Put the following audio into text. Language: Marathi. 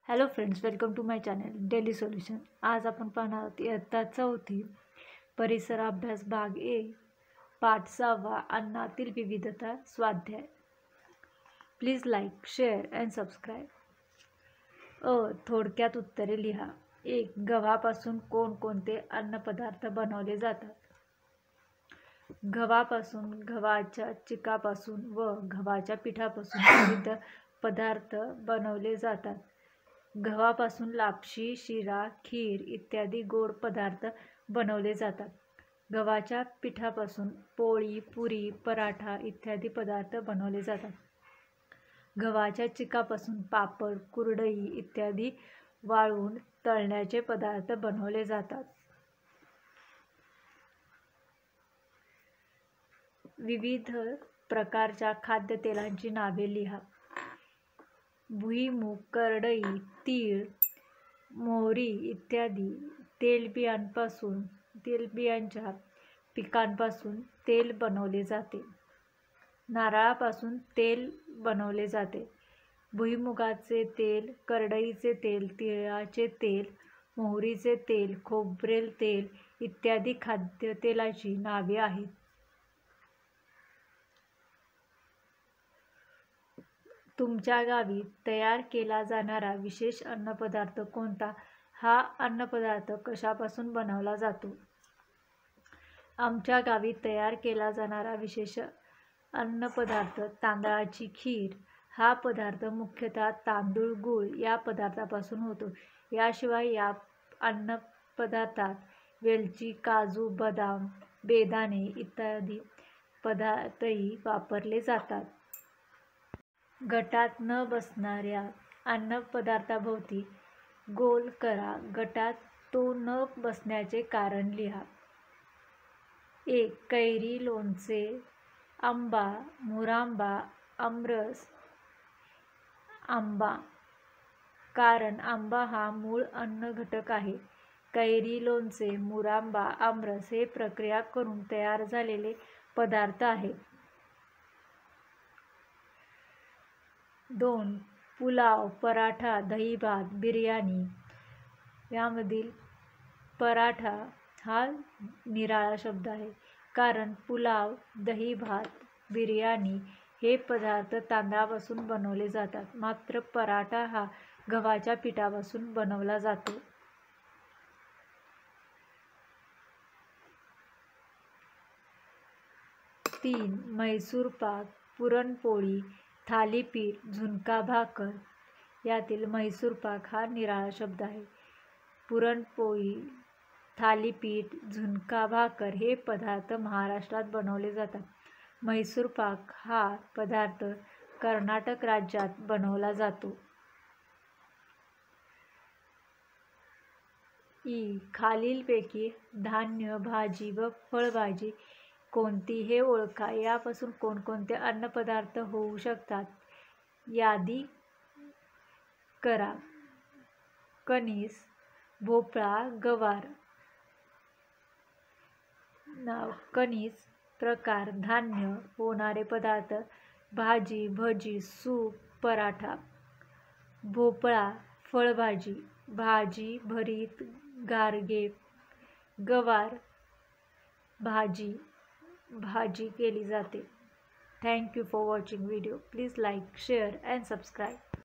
Hello friends, welcome to my channel daily solution. आज आपण पाहणार आहोत इयत्ता 4 परिसर अभ्यास भाग ए, पाठ 6 अन्नातील विविधता स्वाध्याय। Please like, share and subscribe. थोडक्यात उत्तरे लिहा। 1. गव्हापासून कोणकोणते अन्नपदार्थ बनवले जातात? गव्हापासून, गव्हाच्या चिकापासून व गव्हाच्या पिठापासून विविध पदार्थ बनवले जातात। गव्हापासून लापशी, शिरा, खीर इत्यादी गोड पदार्थ बनवले जातात। गव्हाच्या पिठापासून पोळी, पुरी, पराठा इत्यादी पदार्थ बनवले जातात। गव्हाच्या चिकापासून पापड, कुरडई इत्यादी वाळवून तळण्याचे पदार्थ बनवले जातात। विविध प्रकारच्या खाद्यतेलांची नावे लिहा। भुईमूग, करडई, तीळ, मोहरी इत्यादी तेलबियांच्या पिकांपासून तेल बनवले जाते। नारळापासून तेल बनवले जाते। भुईमुगाचे तेल, करडईचे तेल, तिळाचे तेल, मोहरीचे तेल, खोबरेल तेल इत्यादी खाद्यतेलाची नावे आहेत। तुमच्या गावी तयार केला जाणारा विशेष अन्नपदार्थ कोणता? हा अन्नपदार्थ कशापासून बनवला जातो? आमच्या गावी तयार केला जाणारा विशेष अन्नपदार्थ तांदळाची खीर। हा पदार्थ मुख्यतः तांदूळ, गूळ या पदार्थापासून होतो। याशिवाय या अन्नपदार्थात वेलची, काजू, बदाम, बेदाणे इत्यादी पदार्थही वापरले जातात। गटात न बसणाऱ्या अन्नपदार्थाभोवती गोल करा। गटात तो न बसण्याचे कारण लिहा। 1. कैरी, लोणचे, आंबा, मुरांबा, आमरस। आंबा, कारण आंबा हा मूळ अन्न घटक आहे। कैरी, लोणचे, मुरांबा, आमरस हे प्रक्रिया करून तयार झालेले पदार्थ आहेत। 2. पुलाव, पराठा, दहीभात, बिर्याणी। यामधील पराठा हा निराळा शब्द आहे, कारण पुलाव, दहीभात, बिर्याणी हे पदार्थ तांदळापासून बनवले जातात, मात्र पराठा हा गव्हाच्या पिठापासून बनवला जातो। 3. म्हैसूर पाक, पुरणपोळी, थालीपीठ, झुणका भाकर। यातील म्हैसूर पाक हा निराळा शब्द आहे। पुरणपोळी, थालीपीठ, झुणका भाकर हे पदार्थ महाराष्ट्रात बनवले जातात। म्हैसूर पाक हा पदार्थ कर्नाटक राज्यात बनवला जातो। खालीलपैकी धान्य, भाजी व फळभाजी कोणती हे ओळखा। यापासून कोणकोणते अन्नपदार्थ होऊ शकतात? यादी करा। कणीस, भोपळा, गवार। कणीस प्रकार, धान्य, होणारे पदार्थ, भाजी, भजी, सूप, पराठा। भोपळा फळभाजी, भाजी, भरीत, गारगे। गवार भाजी केली जाते। Thank you for watching video. Please like, share and subscribe.